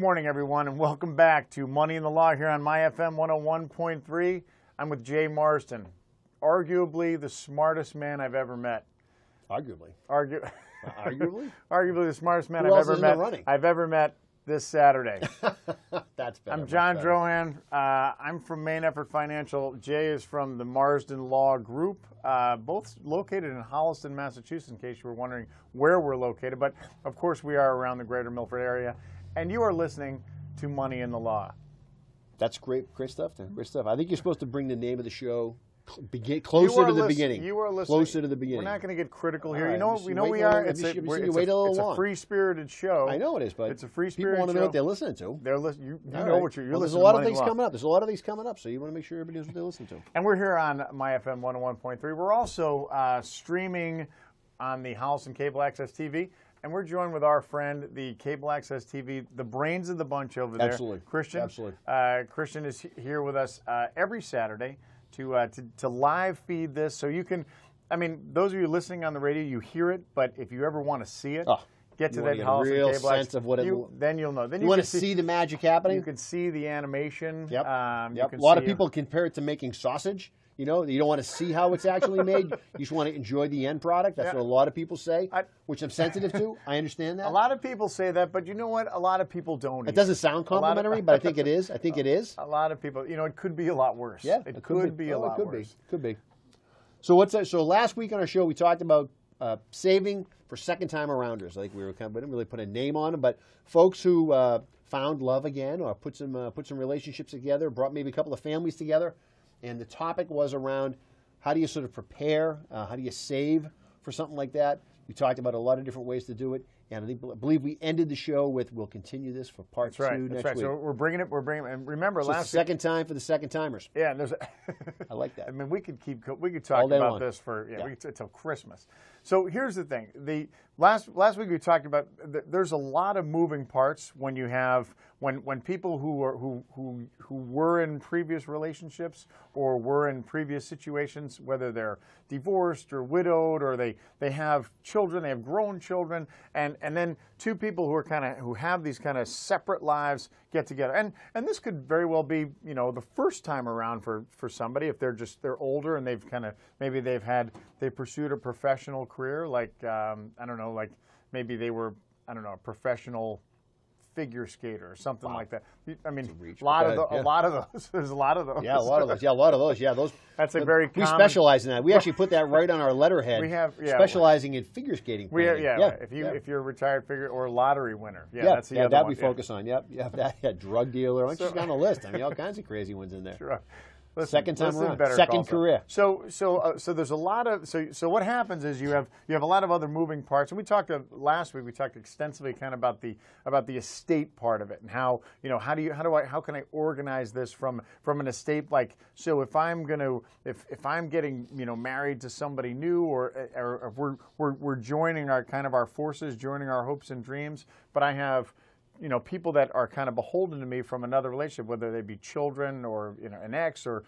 morning, everyone, and welcome back to Money in the Law here on My FM 101.3. I'm with Jay Marsden, arguably the smartest man I've ever met. Arguably. Arguably the smartest man I've ever met this Saturday. That's better. I'm John Drohan. I'm from Main Effort Financial. Jay is from the Marsden Law Group, both located in Holliston, Massachusetts, in case you were wondering where we're located. But, of course, we are around the greater Milford area. And you are listening to Money in the Law. That's great stuff. Great stuff. I think you're supposed to bring the name of the show closer to the beginning. You are listening. Closer to the beginning. We're not going to get critical here. Right, We are. It's a free-spirited show. I know it is, but it's a free-spirited show. People want to know what they're listening to. They're listening. You're listening. There's a lot of things coming up. There's a lot of things coming up, so you want to make sure everybody knows what they're listening to. And we're here on My FM 101.3. We're also streaming on the Holliston Cable Access TV. And we're joined with our friend, the Cable Access TV, the brains of the bunch over there. Absolutely. Christian. Absolutely. Christian is here with us every Saturday to live feed this. So you can, those of you listening on the radio, you hear it, but if you ever want to see it, get to that Holliston Cable Access. Sense of what then you'll know. Then you want to see the magic happening? You can see the animation. Yep. A lot of people compare it to making sausage. You know, you don't want to see how it's actually made. You just want to enjoy the end product. That's what a lot of people say, which I'm sensitive to. I understand that. A lot of people say that, but you know what? A lot of people don't. It doesn't sound complimentary, but I think it is. I think it is. A lot of people, it could be a lot worse. Yeah, it could be a lot worse. Could be. So So last week on our show, we talked about saving for second-time arounders. I think we didn't really put a name on them, but folks who found love again or put some relationships together, brought maybe a couple of families together. And the topic was around how do you sort of prepare, how do you save for something like that. We talked about a lot of different ways to do it. And I believe we ended the show with we'll continue this for part two next week. So we're bringing it. And remember, last second time for the second timers. Yeah, and there's. I like that. We could talk about this for until Christmas. So here's the thing. The last week we talked about there's a lot of moving parts when you have when people who were in previous relationships or were in previous situations, whether they're divorced or widowed or they have children, they have grown children, and then two people who have these kind of separate lives get together. And this could very well be, the first time around for somebody if they're older and they've pursued a professional career, like maybe they were, a professional figure skater or something like that. A lot of those. There's a lot of those. Yeah, a lot of those. Yeah, those. That's a very common. We specialize in that. We actually put that right on our letterhead. We have specializing in figure skating. If you're a retired figure or lottery winner, that's the other one. We focus on. Yep. Drug dealer. I'm just on the list. All kinds of crazy ones in there. Sure. Second time around, second career. So there's a lot of so what happens is you have a lot of other moving parts, and we talked last week. We talked extensively kind of about the estate part of it and how how can I organize this from an estate, like, so if I'm getting married to somebody new or if we're joining our forces, joining our hopes and dreams, but I have people that are kind of beholden to me from another relationship, whether they be children or an ex or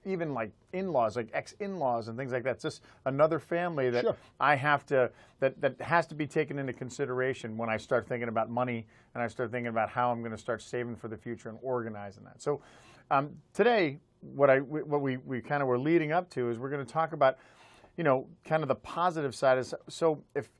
even like in-laws, like ex-in-laws and things like that. It's just another family that I have to that has to be taken into consideration when I start thinking about money and I start thinking about how I'm going to start saving for the future and organizing that. So today, what we kind of were leading up to is we're going to talk about kind of the positive side is, so if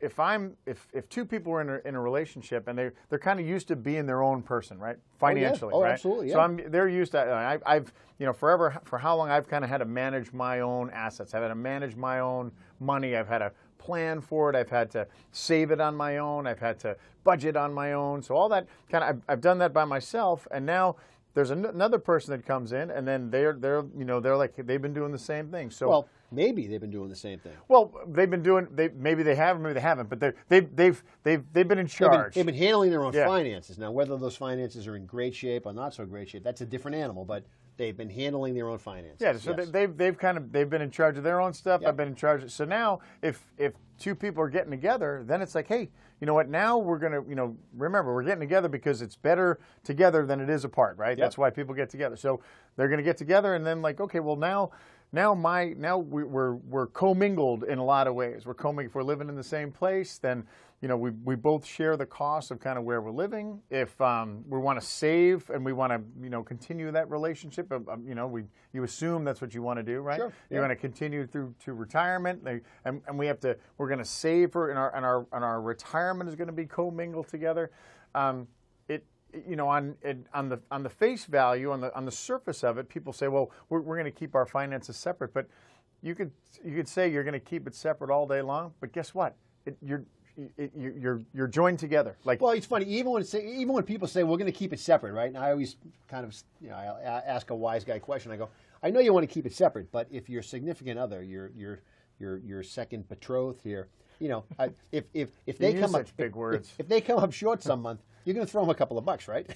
two people are in a relationship and they're kind of used to being their own person, right? Financially, right? Absolutely, yeah. So they're used to, I've forever, for how long I've kind of had to manage my own assets. I've had to manage my own money. I've had to plan for it. I've had to save it on my own. I've had to budget on my own. So all that I've done that by myself, and now there's another person that comes in, and then they're like they've been doing the same thing. So maybe they've been doing the same thing. Well, maybe they have, maybe they haven't, but they've been in charge. They've been handling their own finances. Now, whether those finances are in great shape or not so great shape, that's a different animal. But they've been handling their own finances. Yeah, so they've been in charge of their own stuff. I've been in charge. So now, if two people are getting together, then it's like, hey, you know what? Now we're going to, remember, we're getting together because it's better together than it is apart, right? That's why people get together. So they're going to get together, and then like, okay, well now now we're commingled in a lot of ways. We're if we're living in the same place, then we both share the cost of kind of where we're living. If we want to save and we want to continue that relationship, you assume that's what you want to do, right? Sure. You want to continue through to retirement, and we're going to save for and our retirement is going to be commingled together. On the face value, on the surface of it, people say, well, we're going to keep our finances separate. But you could say you're going to keep it separate all day long. But guess what? You're joined together. Well, it's funny. Even when people say we're going to keep it separate, right? And I always kind of I ask a wise guy question. I go, I know you want to keep it separate, but if your significant other, your second betrothed here, if they come up big words, if they come up short some month, you're going to throw them a couple of bucks, right?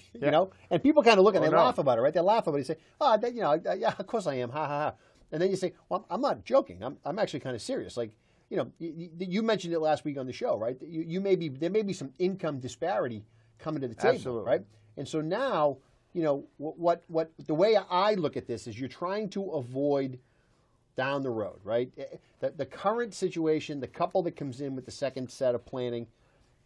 And people kind of look and they laugh about it, right? They laugh about it. They say, "Oh, yeah, of course I am, ha ha ha." And then you say, "Well, I'm not joking. I'm actually kind of serious." Like, you mentioned it last week on the show, right? There may be some income disparity coming to the table, Absolutely. right? And so now, what the way I look at this is you're trying to avoid down the road, right? The current situation, the couple that comes in with the second set of planning,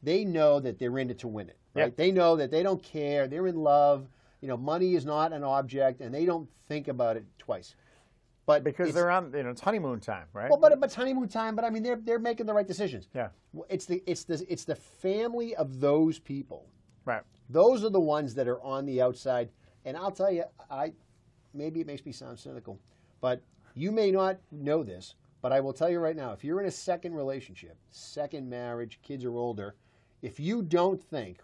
they know that they're in it to win it, right? Yep. They know that they don't care. They're in love. Money is not an object, and they don't think about it twice. But because they're on, it's honeymoon time, right? Well, but it's honeymoon time. But I mean, they're making the right decisions. Yeah. It's the family of those people. Right. Those are the ones that are on the outside. And I'll tell you, maybe it makes me sound cynical, but you may not know this, but I will tell you right now, if you're in a second relationship, second marriage, kids are older, if you don't think,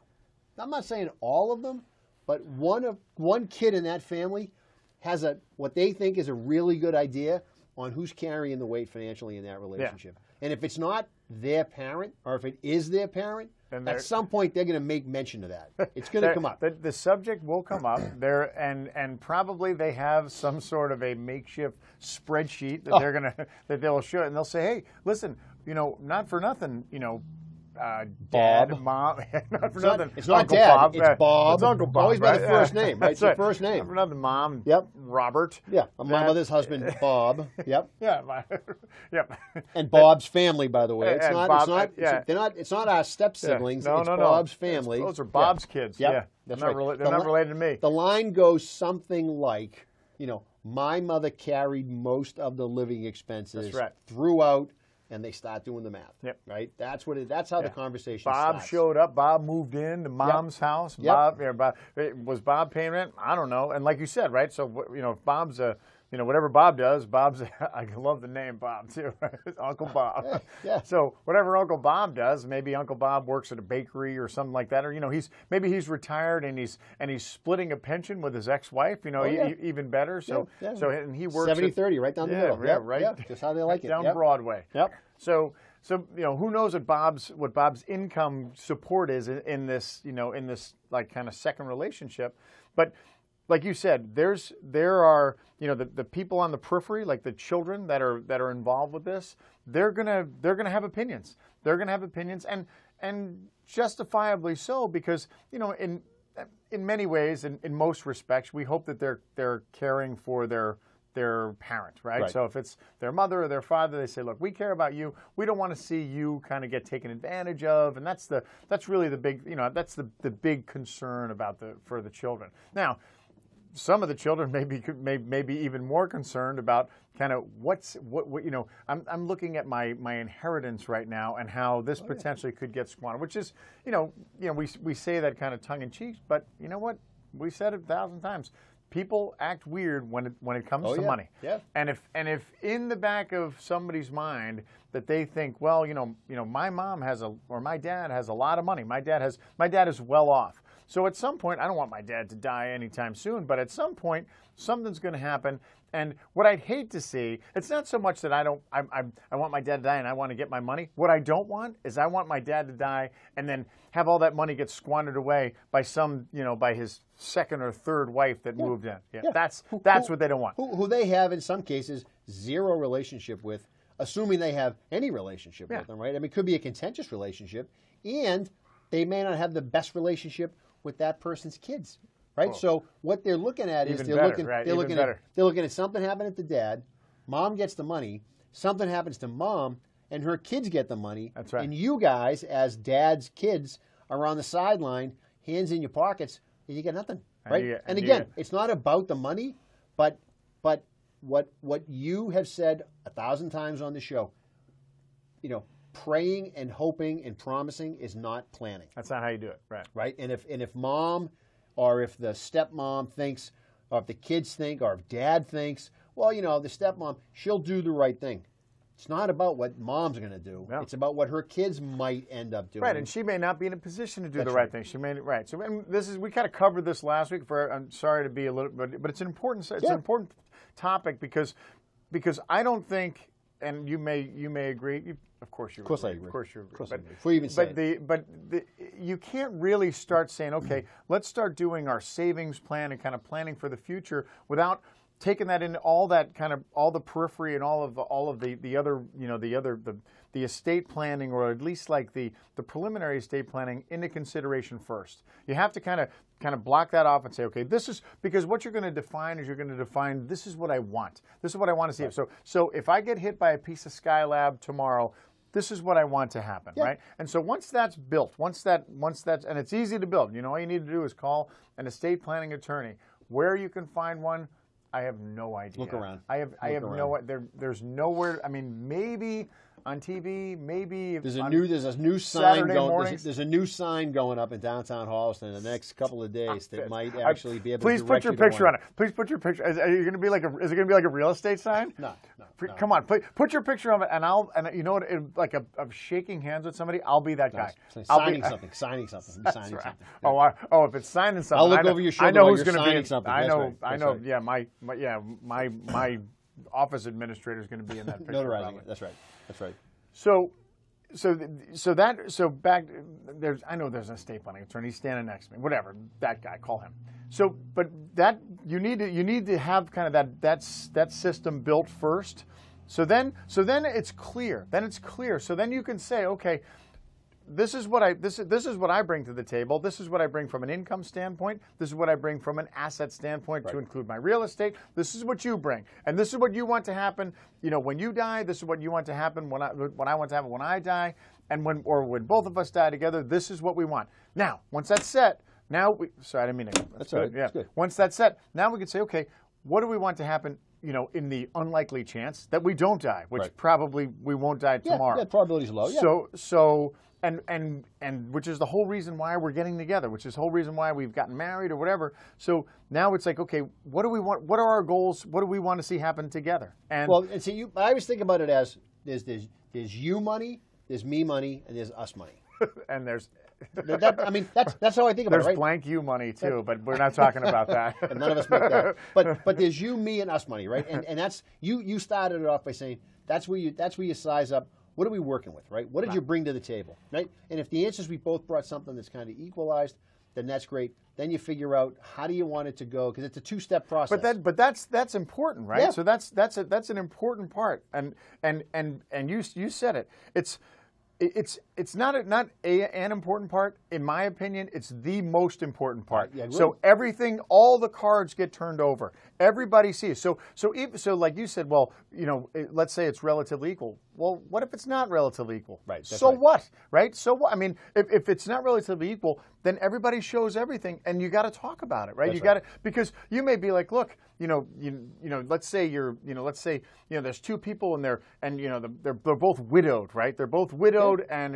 I'm not saying all of them, but one kid in that family has what they think is a really good idea on who's carrying the weight financially in that relationship. Yeah. And if it's not their parent, or if it is their parent, at some point they're going to make mention of that. It's going to come up. The subject will come up there, and probably they have some sort of a makeshift spreadsheet that that they'll show, and they'll say, "Hey, listen, not for nothing, Dad, Bob. Mom, not for nothing. It's not Uncle Dad. Bob. It's Bob. It's Uncle Bob. Always by the first name, right? It's the right. first name. Not for nothing, Mom. Yep. Robert. Yeah. My mother's husband, Bob. Yep. Yeah. Yep. And Bob's family, by the way. It's and not. Bob, It's not our step siblings. No, it's no, Bob's no. Family. Those are Bob's kids. Yep. Yeah. That's they're right. They're not related to me. The line goes something like, my mother carried most of the living expenses. That's right. Throughout. And they start doing the math. Yep. Right. That's how the conversation Bob starts. showed up. Bob moved in to Mom's house. Yep. Was Bob paying rent? I don't know. And like you said, right? So if Bob's whatever Bob does, I love the name Bob too. Uncle Bob. Yeah. So whatever Uncle Bob does, maybe Uncle Bob works at a bakery or something like that, or he's retired and he's splitting a pension with his ex-wife. Even better. So and he works 70-30 right down the middle. Yeah, right. Yeah, just how they like it. Down Broadway. Yep. So who knows what Bob's income support is in this like kind of second relationship, but like you said, there are the people on the periphery, like the children that are involved with this. They're gonna have opinions. They're gonna have opinions, and justifiably so, because in many ways, in most respects, we hope that they're caring for their parent, right? So if it's their mother or their father, they say, "Look, we care about you. We don't want to see you kind of get taken advantage of," and that's really the big that's the big concern for the children. Now, some of the children may be even more concerned about kind of what I'm looking at my inheritance right now and how this potentially could get squandered, which is we say that kind of tongue in cheek, but you know what, we said it 1,000 times. People act weird when it comes to money. Yeah. And if in the back of somebody's mind that they think, well, my mom or my dad has a lot of money. My dad is well off. So at some point, I don't want my dad to die anytime soon, but at some point, something's going to happen. And what I'd hate to see, it's not so much that I want my dad to die and I want to get my money. What I don't want is I want my dad to die and then have all that money get squandered away by by his second or third wife that moved in. Yeah. That's what they don't want. Who they have, in some cases, zero relationship with, assuming they have any relationship with them, right? I mean, it could be a contentious relationship, and they may not have the best relationship with that person's kids, right? So what they're looking at is they're looking at something happened at the dad. Mom gets the money, something happens to Mom, and her kids get the money. That's right. And you guys, as Dad's kids, are on the sideline, hands in your pockets, and you get nothing, right? And again, it's not about the money, but what you have said 1,000 times on the show, praying and hoping and promising is not planning. That's not how you do it, right? Right? And if Mom or if the stepmom thinks, or if the kids think, or if Dad thinks, well, the stepmom, she'll do the right thing. It's not about what Mom's going to do. No. It's about what her kids might end up doing. Right, and she may not be in a position to do the right thing. She may right. So we kind of covered this last week. I'm sorry to be a little, but it's an important an important topic because I don't think, and you may agree. Of course you agree. I agree. Of course you agree. Of course I agree. Before you even say it. You can't really start saying, okay, let's start doing our savings plan and kind of planning for the future without taking that into all the periphery and all of the other the estate planning, or at least like the preliminary estate planning, into consideration first. You have to kind of block that off and say, okay, this is, because what you're going to define is this is what I want. This is what I want to see. Right. So if I get hit by a piece of Skylab tomorrow, this is what I want to happen, right? And so once that's built, once that's, and it's easy to build, all you need to do is call an estate planning attorney. Where you can find one, I have no idea. Look around. I have no. There's nowhere. I mean, maybe on TV, maybe there's a new sign going. There's a new sign going up in downtown Holliston in the next couple of days that might actually be able to direct you to one. Please put your picture on it. Please put your picture. Is it going to be like a real estate sign? No. Come on, put your picture on it, and you know what? Like I'm shaking hands with somebody, I'll be that guy. Signing something. That's right. Oh, if it's signing something, I'll look over your shoulder. I know who's going to be something. I know. Yeah, my office administrator is going to be in that picture. Notarizing it. That's right. So back there's, I know there's an estate planning attorney standing next to me. Whatever, that guy, call him. So, but that you need to have kind of that system built first. So then it's clear. So then you can say, okay, this is what I bring to the table. This is what I bring from an income standpoint. This is what I bring from an asset standpoint, to include my real estate. This is what you bring, and this is what you want to happen. When you die, this is what you want to happen. When I want to happen when I die, and when both of us die together, this is what we want. Now, once that's set, sorry, I didn't mean to. That's good. Yeah. That's good. Once that's set, now we can say, okay, what do we want to happen? In the unlikely chance that we don't die, which probably we won't die tomorrow. Yeah, probability's low. Yeah. So. And which is the whole reason why we're getting together, which is the whole reason why we've gotten married or whatever. So now it's like, okay, what do we want? What are our goals? What do we want to see happen together? And see, I always think about it as there's you money, there's me money, and there's us money. And there's that's how I think about it. There's right? blank you money too, but we're not talking about that. And none of us make that. But there's you, me, and us money, right? And that's you started it off by saying that's where you size up. What are we working with, right? What did you bring to the table, right? And if the answer is we both brought something that's kind of equalized, then that's great. Then you figure out how do you want it to go, because it's a two-step process. But that's important, right? Yeah. So that's an important part. And you said it. It's not an important part. In my opinion, it's the most important part. Yeah, so everything, all the cards get turned over. Everybody sees. So like you said, well, let's say it's relatively equal. Well, what if it's not relatively equal? Right. So what? Right. So what? I mean, if it's not relatively equal, then everybody shows everything, and you got to talk about it, right? That's you got to, because you may be like, look, let's say there's two people and they're both widowed, right? They're both widowed, and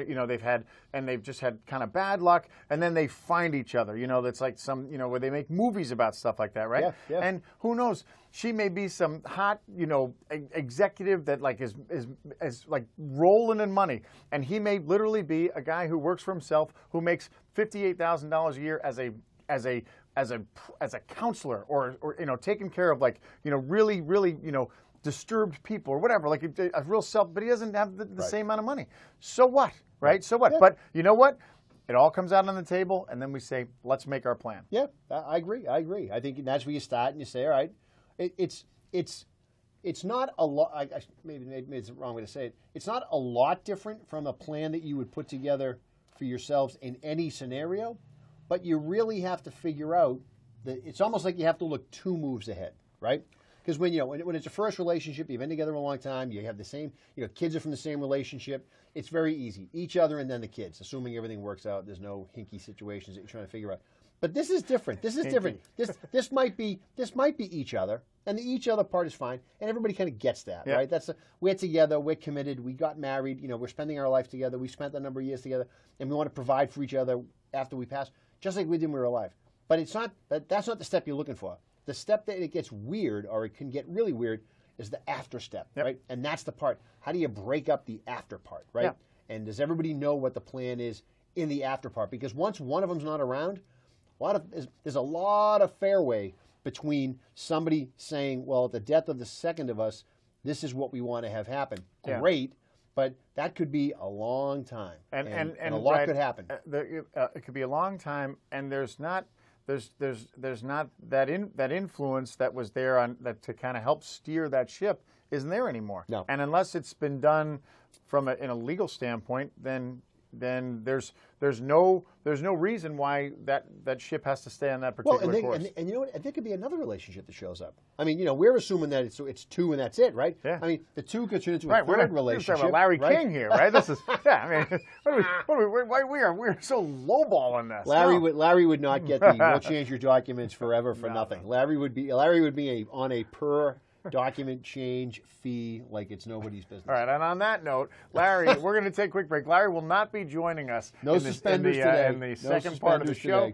they've just had kind of bad luck, and then they find each other. That's like some where they make movies about stuff like that, right? Yeah. And who knows? She may be some hot, executive that like is like rolling in money, and he may literally be a guy who works for himself, who makes $58,000 a year as a counselor, or taking care of really disturbed people or whatever, like a real self, but he doesn't have the same amount of money. So what, right? So what? Yeah. But you know what? It all comes out on the table, and then we say, let's make our plan. Yeah, I agree. I think that's where you start, and you say, all right, it's not a lot. Maybe it's the wrong way to say it. It's not a lot different from a plan that you would put together for yourselves in any scenario, but you really have to figure out that it's almost like you have to look 2 moves ahead, right? Because when it's a first relationship, you've been together a long time, you have the same, kids are from the same relationship. It's very easy. Each other and then the kids, assuming everything works out. There's no hinky situations that you're trying to figure out. But this is different. This is different. This might be each other, and the each other part is fine, and everybody kind of gets that, right? We're together, we're committed, we got married, we're spending our life together, we spent a number of years together, and we want to provide for each other after we pass, just like we did when we were alive. But that's not the step you're looking for. The step that it gets weird, or it can get really weird, is the after step, right? And that's the part. How do you break up the after part, right? And does everybody know what the plan is in the after part? Because once one of them's not around, there's a lot of fairway between somebody saying, well, at the death of the second of us, this is what we want to have happen. Great, but that could be a long time, and a lot could happen. It could be a long time, and there's not that influence that was there to kind of help steer that ship isn't there anymore. No. And unless it's been done in a legal standpoint, then there's no reason why that ship has to stay on that particular course. And you know what? And there could be another relationship that shows up. I mean, we're assuming that it's two and that's it, right? Yeah. I mean, the two could turn into a third relationship. We're talking about Larry King here, right? This is I mean, we're so lowballing this. Larry would not get the we'll change your documents forever for nothing. Larry would be on a per document change fee like it's nobody's business. All right, and on that note, Larry, we're going to take a quick break. Larry will not be joining us in the second part of the show.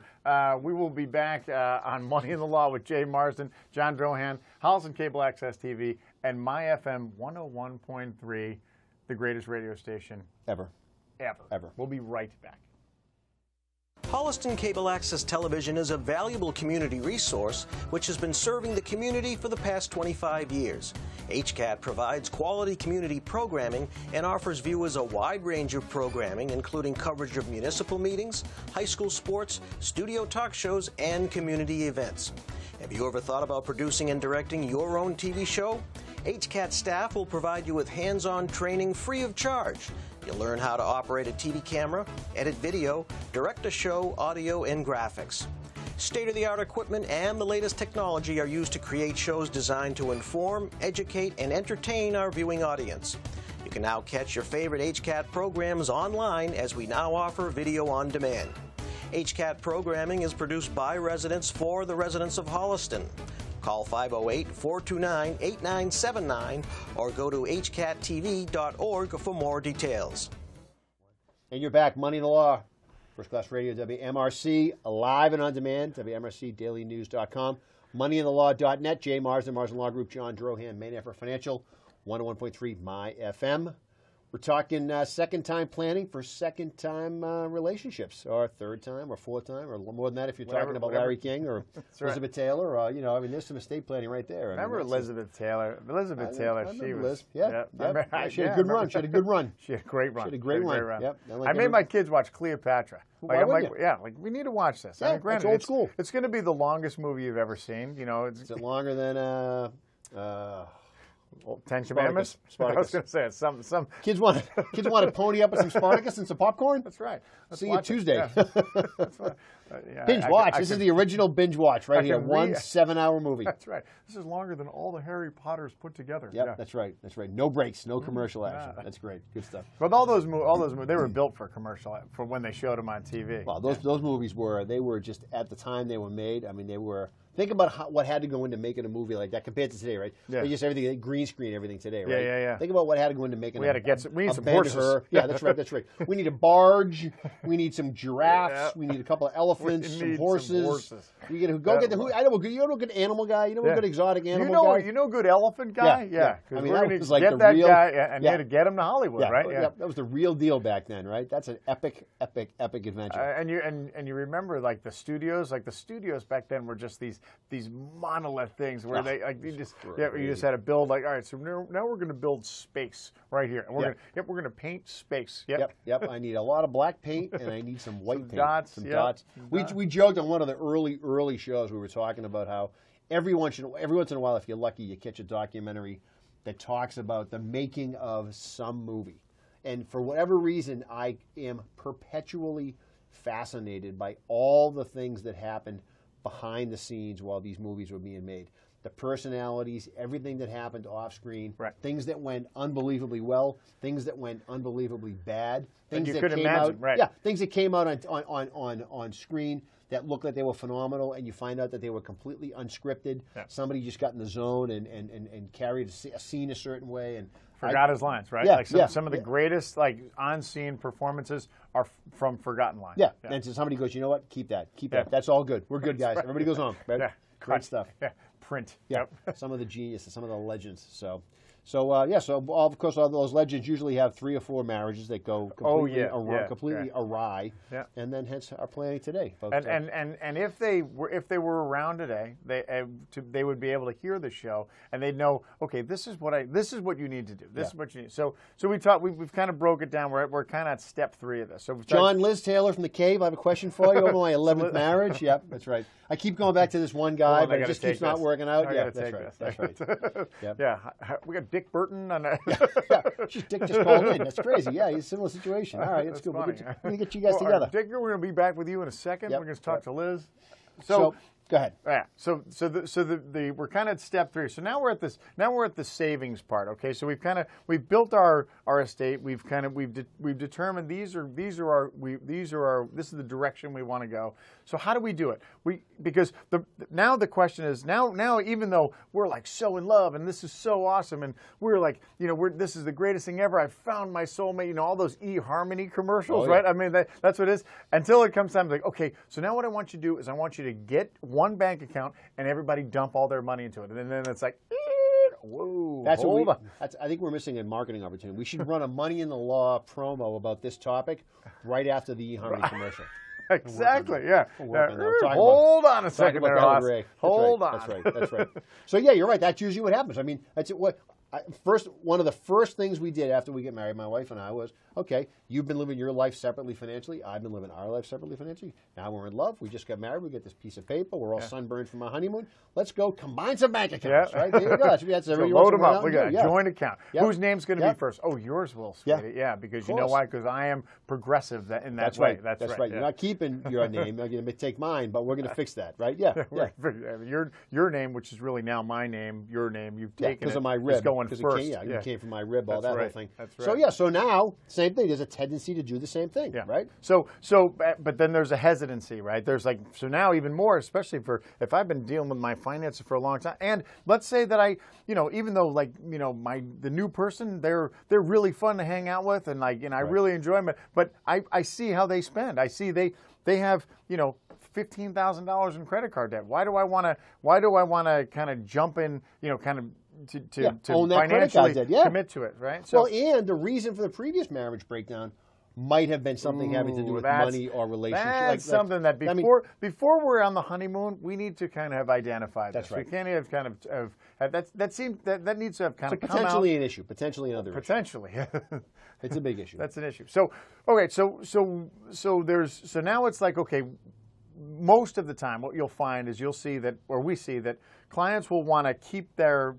We will be back on Money in the Law with Jay Marsden, John Drohan, Holliston Cable Access TV, and My FM 101.3, the greatest radio station ever. We'll be right back. Holliston Cable Access Television is a valuable community resource which has been serving the community for the past 25 years. HCAT provides quality community programming and offers viewers a wide range of programming, including coverage of municipal meetings, high school sports, studio talk shows, and community events. Have you ever thought about producing and directing your own TV show? HCAT staff will provide you with hands-on training free of charge. You'll learn how to operate a TV camera, edit video, direct a show, audio, and graphics. State-of-the-art equipment and the latest technology are used to create shows designed to inform, educate, and entertain our viewing audience. You can now catch your favorite HCAT programs online as we now offer video on demand. HCAT programming is produced by residents for the residents of Holliston. Call 508-429-8979 or go to hcattv.org for more details. And you're back. Money in the Law. First Class Radio, WMRC, live and on demand, WMRCDailyNews.com. MoneyInTheLaw.net, Jay Marsden, Marsden Law Group, John Drohan, Main Effort Financial, 101.3 My FM. We're talking second time planning for second time relationships, or third time, or fourth time, or more than that if you're talking about Larry King or Elizabeth Taylor. Or, there's some estate planning right there. Remember Elizabeth Taylor? Elizabeth Taylor, she was. Liz. Yeah. She had a good run. She had a good run. She had a great run. She had a great run. Yep. I made my kids watch Cleopatra. Why wouldn't you? Yeah, we need to watch this. Yeah, I mean, granted, it's old school. It's going to be the longest movie you've ever seen. Is it longer than? Ten Commandments? Spartacus. I was going to say it's some kids want to pony up with some Spartacus and some popcorn. That's right. See you Tuesday. Yeah. That's right. Binge watch. This is the original binge watch right here. 1 7-hour movie. That's right. This is longer than all the Harry Potters put together. Yep, yeah. That's right. No breaks, no commercial action. That's great. Good stuff. But all those movies, they were built for commercial, for when they showed them on TV. Well, those movies were just at the time they were made. I mean, they were. Think about what had to go into making a movie like that compared to today, right? Yeah. Just everything, green screen everything today, right? Yeah. Think about what had to go into making. We need some horses. Yeah, that's right. We need a barge. We need some giraffes. Yeah. We need a couple of elephants. Some horses. We got to go get the. I know a good animal guy. You know a good exotic animal guy. You know a good elephant guy. Yeah. I mean, that was like get that guy and to get him to Hollywood, right? Yeah. That was the real deal back then, right? That's an epic adventure. And you remember like the studios back then were just these monolith things where you just had to build all right, so now we're going to build space right here, and we're going to paint space. Yep. I need a lot of black paint and I need some white paint. Dots. We joked on one of the early shows. We were talking about how every once in a while, if you're lucky, you catch a documentary that talks about the making of some movie. And for whatever reason, I am perpetually fascinated by all the things that happened behind the scenes while these movies were being made. the personalities, everything that happened off screen, Right. things that went unbelievably well, things that went unbelievably bad, things you that couldn't came imagine, out, right. yeah, things that came out on screen that looked like they were phenomenal, and you find out that they were completely unscripted. Yeah. Somebody just got in the zone and carried a scene a certain way and Forgot his lines, right? Yeah, Like some of the greatest like on-scene performances are from forgotten lines. Yeah. And so somebody goes, you know what? Keep that. That's all good. We're good, guys. Everybody goes home. Right? Yeah. Great stuff. Yeah. Print. Yeah. Yep. Some of the geniuses, some of the legends. So of course, all those legends usually have 3 or 4 marriages that go completely awry. Yeah. And then hence our planning today. And if they were around today, they would be able to hear the show and they'd know, okay, this is what you need to do. This is what you need. So we've kind of broke it down. We're kind of at step 3 of this. So John Liz Taylor from the Cave, I have a question for you. On my 11th marriage. Yep, that's right. I keep going back to this one guy, but it just keeps not working out. I Yeah, gotta take that's this. right. Yep. Yeah, we got Dick Burton on. Dick just called in. That's crazy. Yeah, he's a similar situation. All right, that's good. We'll get you guys together. Dick, we're going to be back with you in a second. Yep. We're going to talk to Liz. So go ahead. Yeah. So we're kind of at step 3. So now we're at this. Now we're at the savings part. Okay. So we've built our estate. We've determined this is the direction we want to go. So how do we do it? Because now the question is now even though we're like so in love and this is so awesome and we're like this is the greatest thing ever. I found my soulmate. All those eHarmony commercials, right? I mean that's what it is. Until it comes time like, okay, so now what I want you to do is I want you to get one bank account and everybody dump all their money into it, and then it's like, whoa, I think we're missing a marketing opportunity. We should run a Money in the Law promo about this topic right after the eHarmony commercial. Exactly. Yeah. Hold on a second there, Ross. Hold on. That's right. So yeah, you're right. That's usually what happens. I mean, one of the first things we did after we get married, my wife and I, was, okay, you've been living your life separately financially. I've been living our life separately financially. Now we're in love. We just got married. We get this piece of paper. We're all sunburned from our honeymoon. Let's go combine some bank accounts, right? There you go. So load them up. Look at that. Joint account. Yep. Whose name's going to be first? Oh, yours will, sweetie. Yeah, because you know why? Because I am progressive in that way. Right. That's right. You're not keeping your name. You're going to take mine, but we're going to fix that, right? Yeah. Your name, which is really now my name, your name, you've taken because of my rib. It's going first. You came from my rib, all that whole thing. That's right. So now, same thing. There's a tendency to do the same thing, right? But then there's a hesitancy, right? There's so now even more, especially if I've been dealing with my finances for a long time, and let's say that I, even though the new person, they're really fun to hang out with, and I really enjoy them, but I see how they spend. I see they have $15,000 in credit card debt. Why do I want to kind of jump in, to own that financially credit card debt, commit to it, right? So, and the reason for the previous marriage breakdown might have been something having to do with money or relationship. That's something that before we're on the honeymoon, we need to kind of have identified. That's this. right. We can't have kind of that needs to have kind of come potentially out. an issue, potentially another potentially. issue. It's a big issue. That's an issue. So okay, so now it's like, okay, most of the time what you'll find is we see that clients will want to keep their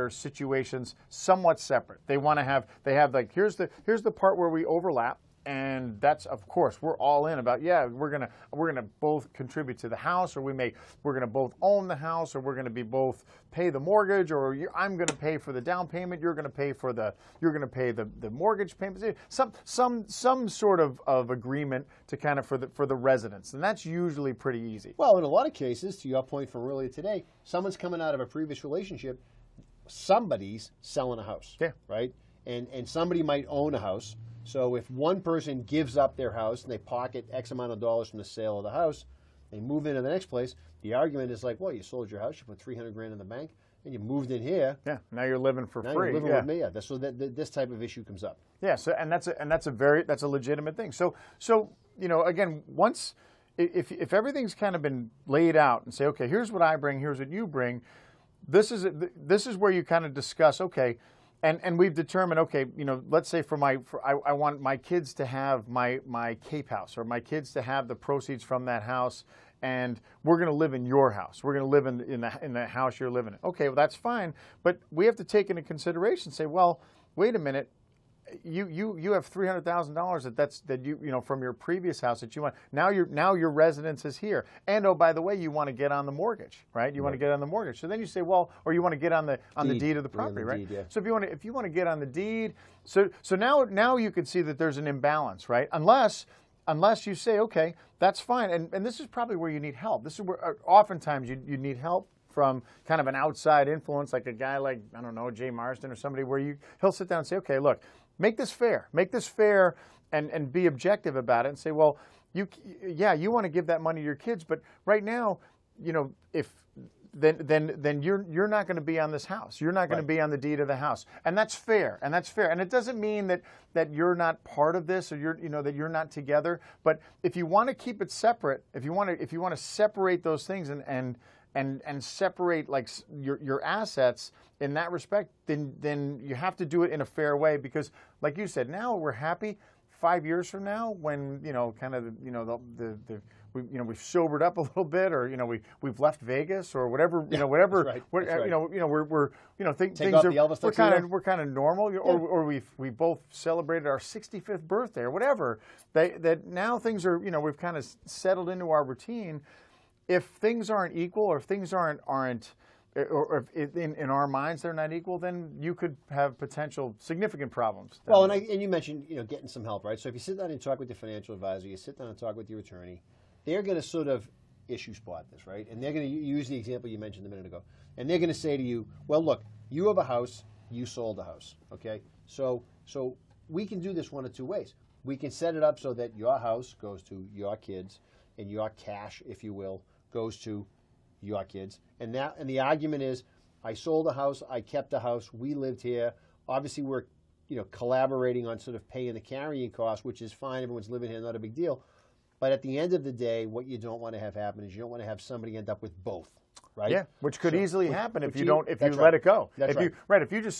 situations somewhat separate. They have like here's the part where we overlap, and that's, of course, we're all in about, we're gonna both contribute to the house, or we're gonna both own the house, or we're gonna be both pay the mortgage, or I'm gonna pay for the down payment, you're gonna pay the mortgage payment, some sort of agreement to kind of for the residents, and that's usually pretty easy. Well, in a lot of cases, to your point from earlier today, someone's coming out of a previous relationship, somebody's selling a house, right? And somebody might own a house. So if one person gives up their house and they pocket X amount of dollars from the sale of the house, they move into the next place, the argument is like, well, you sold your house, you put $300,000 in the bank, and you moved in here. Yeah, now you're living for free. Now you're living with me. Yeah, so this type of issue comes up. Yeah, so that's a legitimate thing. So again, once if everything's kind of been laid out and say, okay, here's what I bring, here's what you bring, this is where you kind of discuss, okay. And we've determined, okay, let's say I want my kids to have my Cape house, or my kids to have the proceeds from that house, and we're going to live in your house. We're going to live in the house you're living in. Okay, well, that's fine, but we have to take into consideration, say, well, wait a minute, you have $300,000 that you know from your previous house that you want. Now your residence is here, and oh, by the way, you want to get on the mortgage, right? You want to get on the mortgage. So then you say, well, or you want to get on the deed of the property, right? Deed, yeah. So if you want to get on the deed, so now you can see that there's an imbalance, right? Unless you say, okay, that's fine, and this is probably where you need help. This is where oftentimes you need help from kind of an outside influence, like a guy like, I don't know, Jay Marsden or somebody, where he'll sit down and say, okay, look, make this fair, and be objective about it, and say, well, you want to give that money to your kids, but right now, you know, then you're not going to be on this house. You're not going to be on the deed of the house, and that's fair. And it doesn't mean that you're not part of this, or that you're not together. But if you want to keep it separate, if you want to separate those things and separate like your assets in that respect, then you have to do it in a fair way, because like you said, now we're happy. 5 years from now, when we've sobered up a little bit, or we've left Vegas or whatever, whatever. That's right. Things off are the Elvis we're kind of normal, or we both celebrated our 65th birthday or whatever. That now things are we've kind of settled into our routine. If things aren't equal, or if things aren't or if in our minds they're not equal, then you could have potential significant problems. Well, and you mentioned getting some help, right? So if you sit down and talk with your financial advisor, you sit down and talk with your attorney, they're going to sort of issue spot this, right? And they're going to use the example you mentioned a minute ago, and they're going to say to you, well, look, you have a house, you sold a house, okay? So we can do this one of two ways. We can set it up so that your house goes to your kids, and your cash, if you will, goes to your kids. And the argument is, I sold a house, I kept a house, we lived here. Obviously, we're collaborating on sort of paying the carrying costs, which is fine. Everyone's living here, not a big deal. But at the end of the day, what you don't want to have happen is you don't want to have somebody end up with both, right? Yeah, which could easily happen if you let let it go. That's if you just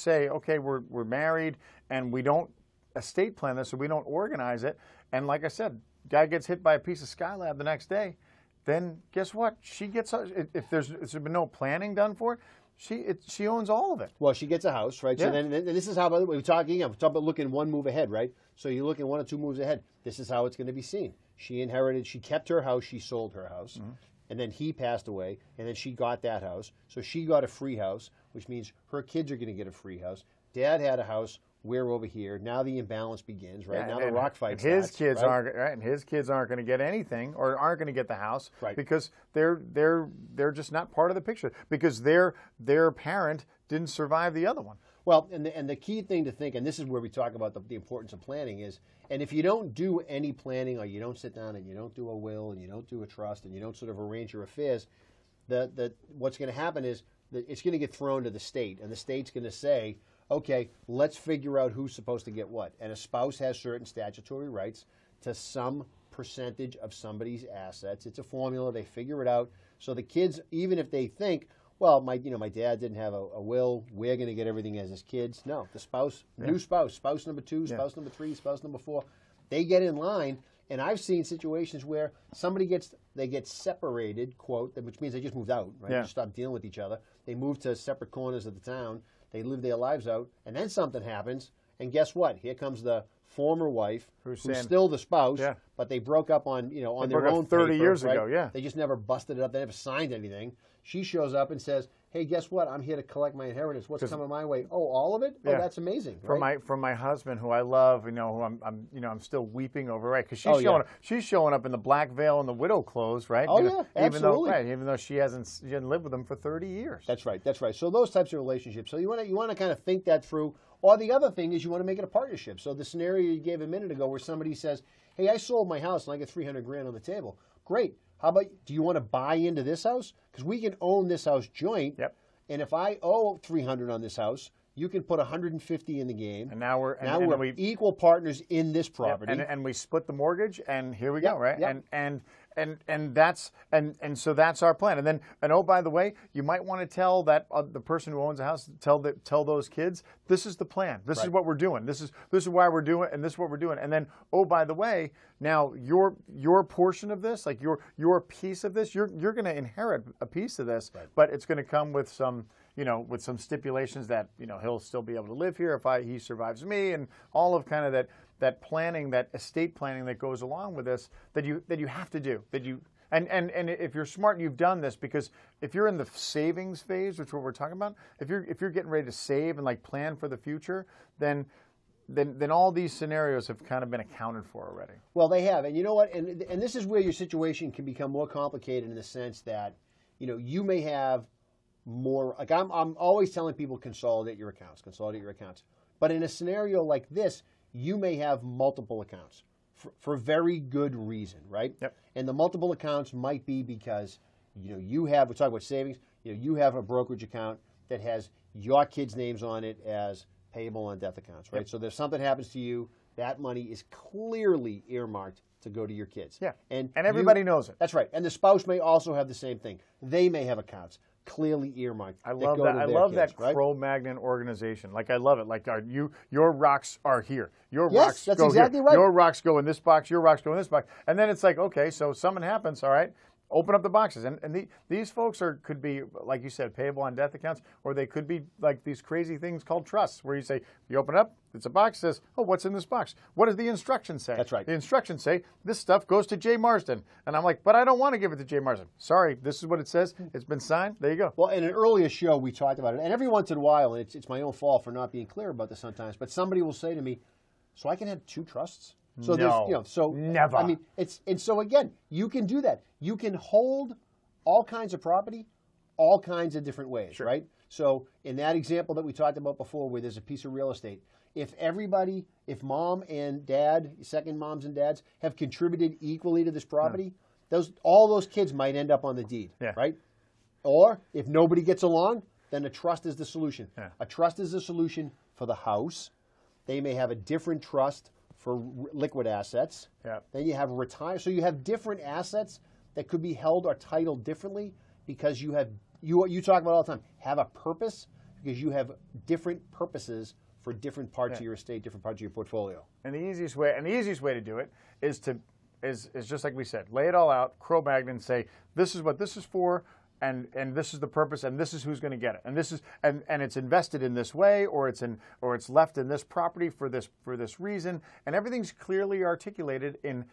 say okay, we're married and we don't estate plan this, or we don't organize it, and like I said, guy gets hit by a piece of Skylab the next day, then guess what? She gets, if there's been no planning done for it, she owns all of it. Well, she gets a house, right? Yeah. So then this is how we're talking about looking one move ahead, right? So you're looking one or two moves ahead. This is how it's going to be seen. She kept her house, she sold her house, and then he passed away, and then she got that house. So she got a free house, which means her kids are going to get a free house. Dad had a house. We're over here. Now the imbalance begins, right? Now the rock fight starts. His kids right? and his kids aren't going to get anything, or aren't going to get the house, right? Because they're just not part of the picture, because their parent didn't survive the other one. Well, and the key thing to think, and this is where we talk about the importance of planning, is, and if you don't do any planning, or you don't sit down and you don't do a will and you don't do a trust and you don't sort of arrange your affairs, what's going to happen is that it's going to get thrown to the state, and the state's going to say, okay, let's figure out who's supposed to get what. And a spouse has certain statutory rights to some percentage of somebody's assets. It's a formula. They figure it out. So the kids, even if they think, well, my dad didn't have a will, we're going to get everything as his kids. No, the spouse, new spouse number 2, spouse number 3, spouse number 4, they get in line. And I've seen situations where they get separated, quote, which means they just moved out, right? Yeah. They stopped dealing with each other. They moved to separate corners of the town. They live their lives out, and then something happens, and guess what? Here comes the former wife, who's still the spouse, but they broke up on their own 30 paper, years right? ago. Yeah, they just never busted it up. They never signed anything. She shows up and says, "Hey, guess what? I'm here to collect my inheritance. What's coming my way? Oh, all of it? Oh, that's amazing." Right? From my husband, who I love, who I'm still weeping over, right? Because she's showing up in the black veil and the widow clothes, right? Oh, absolutely. Even though she hasn't lived with him for 30 years. That's right. So those types of relationships. So you want to kind of think that through. Or the other thing is you want to make it a partnership. So the scenario you gave a minute ago, where somebody says, "Hey, I sold my house and I get $300,000 on the table." Great. How about, do you want to buy into this house? Because we can own this house joint. Yep. And if I owe $300 on this house, you can put $150 in the game. And now we're equal partners in this property. And we split the mortgage, and here we go, right? Yep. so that's our plan. And oh, by the way, you might want to tell that the person who owns the house, tell those kids, this is the plan. This is what we're doing. This is why we're doing, and this is what we're doing. And then, oh, by the way, now your portion of this, like your piece of this, you're going to inherit a piece of this, but it's going to come with some, with some stipulations that, he'll still be able to live here if he survives me, and all of kind of that planning, that estate planning that goes along with this, that you have to do, and if you're smart and you've done this, because if you're in the savings phase, which is what we're talking about, if you're getting ready to save and like plan for the future, then all these scenarios have kind of been accounted for already. Well, they have, and you know what, and this is where your situation can become more complicated in the sense that, you may have more, like I'm always telling people, consolidate your accounts. But in a scenario like this, you may have multiple accounts for very good reason, right? Yep. And the multiple accounts might be because, you have, we're talking about savings, you have a brokerage account that has your kids' names on it as payable on death accounts, right? Yep. So if something happens to you, that money is clearly earmarked to go to your kids. Yeah. And everybody knows it. That's right. And the spouse may also have the same thing. They may have accounts clearly earmarked. I love that. I love that Cro-Magnon organization. Like, I love it. Like, your rocks are here. Your rocks that's go exactly here. right. Your rocks go in this box. Your rocks go in this box. And then it's like, okay, so something happens. All right, open up the boxes. And these folks could be, like you said, payable on death accounts, or they could be like these crazy things called trusts, where you say, you open up, it's a box, says, oh, what's in this box? What does the instructions say? That's right. The instructions say, this stuff goes to Jay Marsden. And I'm like, but I don't want to give it to Jay Marsden. Sorry, this is what it says. It's been signed. There you go. Well, in an earlier show, we talked about it. And every once in a while, and it's my own fault for not being clear about this sometimes, but somebody will say to me, so I can have two trusts? So no, there's, so never. I mean, and so again, you can do that. You can hold all kinds of property, all kinds of different ways, sure. right? So in that example that we talked about before, where there's a piece of real estate, if mom and dad, second moms and dads, have contributed equally to this property, all those kids might end up on the deed, right? Or if nobody gets along, then a trust is the solution. Yeah. A trust is the solution for the house. They may have a different trust for liquid assets. Yeah. Then you have retire. So you have different assets that could be held or titled differently because you talk about all the time, have a purpose, because you have different purposes for different parts of your estate, different parts of your portfolio. And the easiest way to do it is just like we said, lay it all out, Cro-Magnon, say, this is what this is for, and this is the purpose, and this is who's going to get it, and this is and it's invested in this way, or it's left in this property for this reason, and everything's clearly articulated in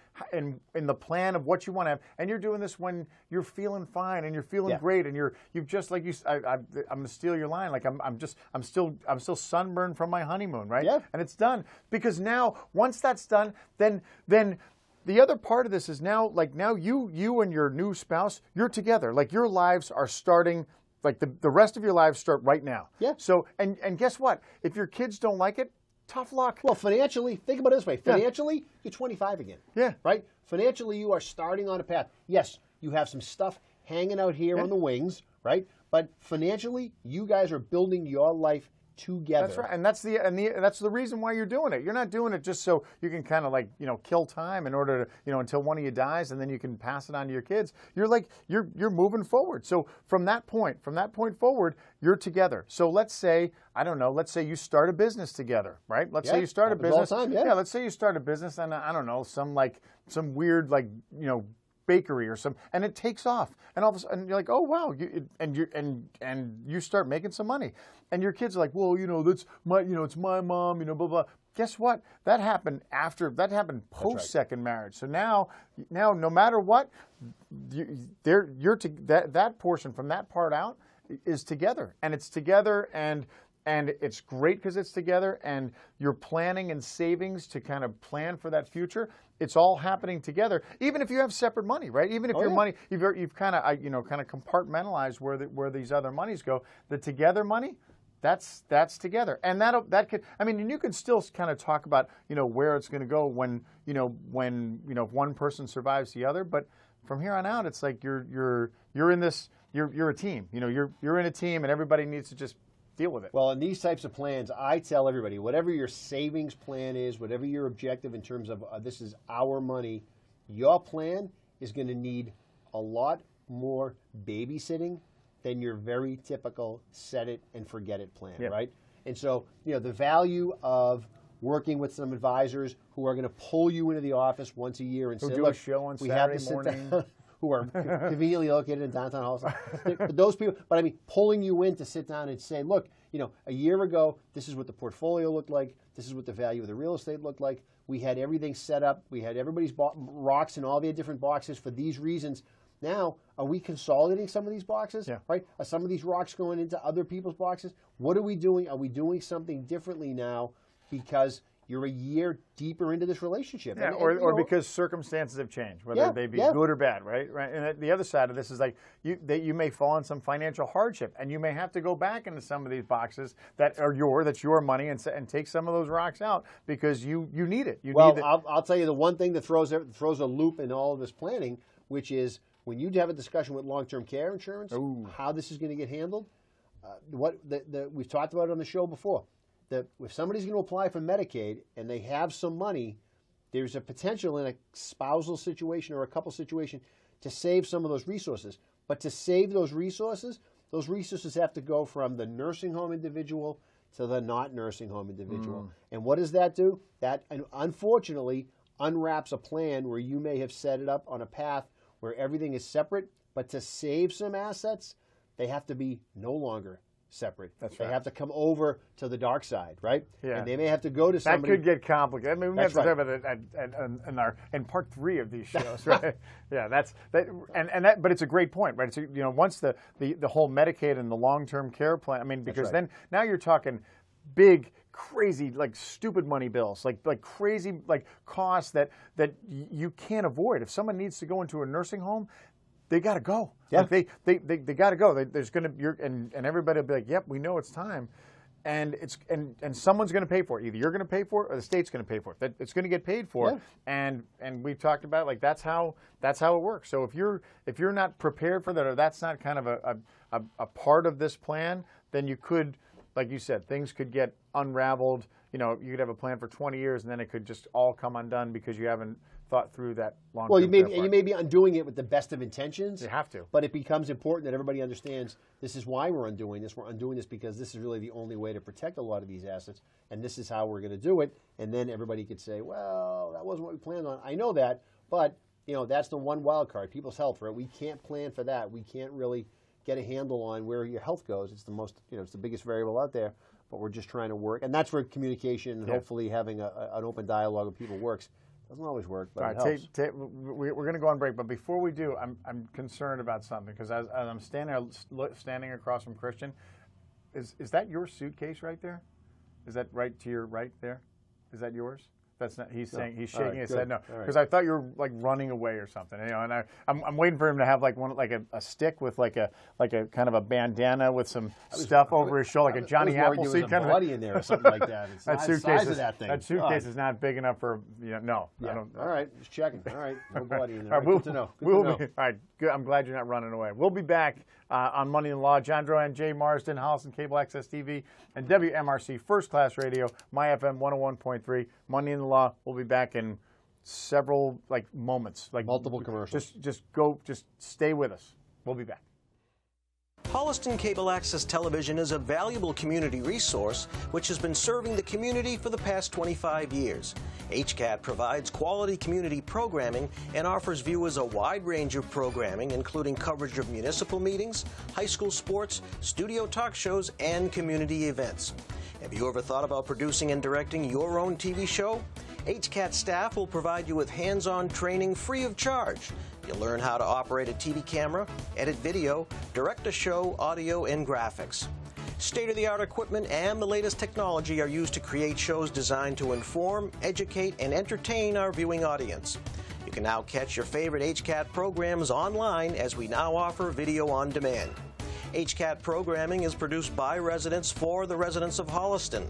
the plan of what you want to have, and you're doing this when you're feeling fine and you're feeling great, and you've just, like I'm going to steal your line, like I'm still sunburned from my honeymoon, right? Yeah. And it's done, because now once that's done, then the other part of this is now you and your new spouse, you're together. Like, your lives are starting, like the rest of your lives start right now. Yeah. So, and guess what? If your kids don't like it, tough luck. Well, financially, think about it this way. Financially, you're 25 again. Yeah. Right? Financially, you are starting on a path. Yes, you have some stuff hanging out here on the wings, right? But financially, you guys are building your life together. That's right, and that's the reason why you're doing it. You're not doing it just so you can kind of kill time in order to until one of you dies, and then you can pass it on to your kids. You're moving forward. So from that point forward, you're together. So let's say you start a business together, right? Let's say you start a business. All the time, let's say you start a business, and I don't know, some weird bakery or some, and it takes off, and all of a sudden you're like, oh wow, you start making some money, and your kids are like, well, that's my, it's my mom, blah blah. Guess what? That happened post second marriage. So now no matter what, that portion from that part out is together, and it's together, and it's great because it's together, and you're planning and savings to kind of plan for that future. It's all happening together, even if you have separate money, right? Even if your money, you've kind of compartmentalized where these other monies go. The together money, that's together, and that could, and you could still kind of talk about where it's going to go when if one person survives the other, but from here on out, it's like you're in this, you're a team, you're in a team, and everybody needs to just deal with it. Well, in these types of plans, I tell everybody, whatever your savings plan is, whatever your objective in terms of this is our money, your plan is going to need a lot more babysitting than your very typical set it and forget it plan, right? And so, the value of working with some advisors who are going to pull you into the office once a year and say, do look, a show on we have Saturday to sit morning. down, who are conveniently located in downtown Holliston. But those people, I mean, pulling you in to sit down and say, look, a year ago, this is what the portfolio looked like. This is what the value of the real estate looked like. We had everything set up. We had everybody's rocks in all their different boxes for these reasons. Now, are we consolidating some of these boxes? Right? Are some of these rocks going into other people's boxes? What are we doing? Are we doing something differently now because you're a year deeper into this relationship? Yeah, or because circumstances have changed, whether they be good or bad, right? And the other side of this is like you may fall in some financial hardship, and you may have to go back into some of these boxes that's your money, and take some of those rocks out because you need it. I'll tell you the one thing that throws a loop in all of this planning, which is when you have a discussion with long-term care insurance, how this is going to get handled. We've talked about it on the show before. That if somebody's going to apply for Medicaid and they have some money, there's a potential in a spousal situation or a couple situation to save some of those resources. But to save those resources have to go from the nursing home individual to the not nursing home individual. And what does that do? That, unfortunately, unwraps a plan where you may have set it up on a path where everything is separate, but to save some assets, they have to be no longer separate. They have to come over to the dark side, right? Yeah. And they may have to go to somebody. That could get complicated. I mean, we have to talk about it in part 3 of these shows, right? But it's a great point, right? It's, once the whole Medicaid and the long-term care plan, I mean, because then now you're talking big, crazy, like stupid money bills, like crazy, like costs that you can't avoid. If someone needs to go into a nursing home, they got to go. Yeah. Like they got to go. There's going to and everybody will be like, "Yep, we know it's time," and someone's going to pay for it. Either you're going to pay for it, or the state's going to pay for it. It's going to get paid for, and we've talked about like that's how it works. So if you're not prepared for that, or that's not kind of a part of this plan, then you could, like you said, things could get unraveled. You could have a plan for 20 years, and then it could just all come undone because you haven't thought through that long. Well, you may be undoing it with the best of intentions. You have to. But it becomes important that everybody understands this is why we're undoing this. We're undoing this because this is really the only way to protect a lot of these assets, and this is how we're going to do it. And then everybody could say, well, that wasn't what we planned on. I know that, but that's the one wild card, people's health, right? We can't plan for that. We can't really get a handle on where your health goes. It's the most, it's the biggest variable out there, but we're just trying to work. And that's where communication and hopefully having an open dialogue with people works. Doesn't always work, but it helps. We're going to go on break, but before we do, I'm concerned about something because as I'm standing across from Christian, is that your suitcase right there? Is that right to your right there? Is that yours? That's not. He's saying he's shaking his head no because I thought you were like running away or something. And I'm waiting for him to have like a stick with like a kind of a bandana with some stuff over his shoulder, like a Johnny Appleseed kind of bloody in there or something like that. It's that suitcase is that suitcase is not big enough for no. Yeah. I don't. All right, just checking. All right, no bloody in there. All right, good to know. All right, good. I'm glad you're not running away. We'll be back on Money in the Law. John Drohan, Jay Marsden, Holliston Cable Access TV, and WMRC First Class Radio, My FM 101.3. Money in the Law. We'll be back in several moments, multiple commercials. Just stay with us. We'll be back. Holliston Cable Access Television is a valuable community resource which has been serving the community for the past 25 years. HCAT provides quality community programming and offers viewers a wide range of programming, including coverage of municipal meetings, high school sports, studio talk shows, and community events. Have you ever thought about producing and directing your own TV show? HCAT staff will provide you with hands-on training free of charge. You'll learn how to operate a TV camera, edit video, direct a show, audio, and graphics. State-of-the-art equipment and the latest technology are used to create shows designed to inform, educate, and entertain our viewing audience. You can now catch your favorite HCAT programs online as we now offer video on demand. HCAT programming is produced by residents for the residents of Holliston.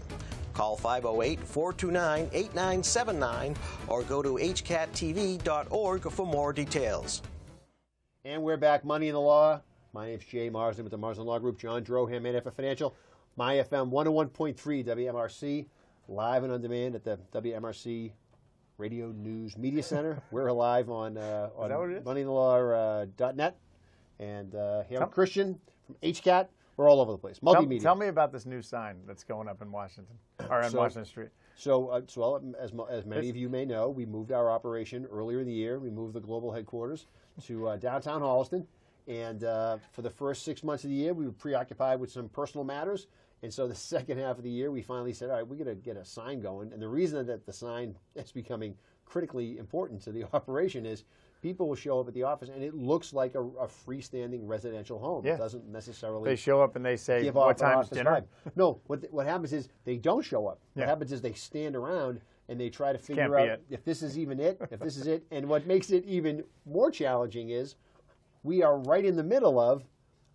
Call 508-429-8979 or go to hcattv.org for more details. And we're back, Money in the Law. My name's Jay Marsden with the Marsden Law Group. John Drohan, Manafort Financial. My FM 101.3 WMRC, live and on demand at the WMRC Radio News Media Center. We're live on that what it is? moneyandlaw.net. And here I'm Christian from HCAT. We're all over the place. Multimedia. Tell me about this new sign that's going up in Washington, or on Washington Street. So, as many of you may know, we moved our operation earlier in the year. We moved the global headquarters to downtown Holliston. And for the first 6 months of the year, we were preoccupied with some personal matters. And so the second half of the year, we finally said, all right, we're going to get a sign going. And the reason that the sign is becoming critically important to the operation is people will show up at the office, and it looks like a freestanding residential home. Yeah. It doesn't necessarily They show up and they say, give what off an time's office dinner? vibe. No, what happens is they don't show up. Yeah. What happens is they stand around and they try to figure Can't be out it. if this is even it, if this is it. And what makes it even more challenging is we are right in the middle of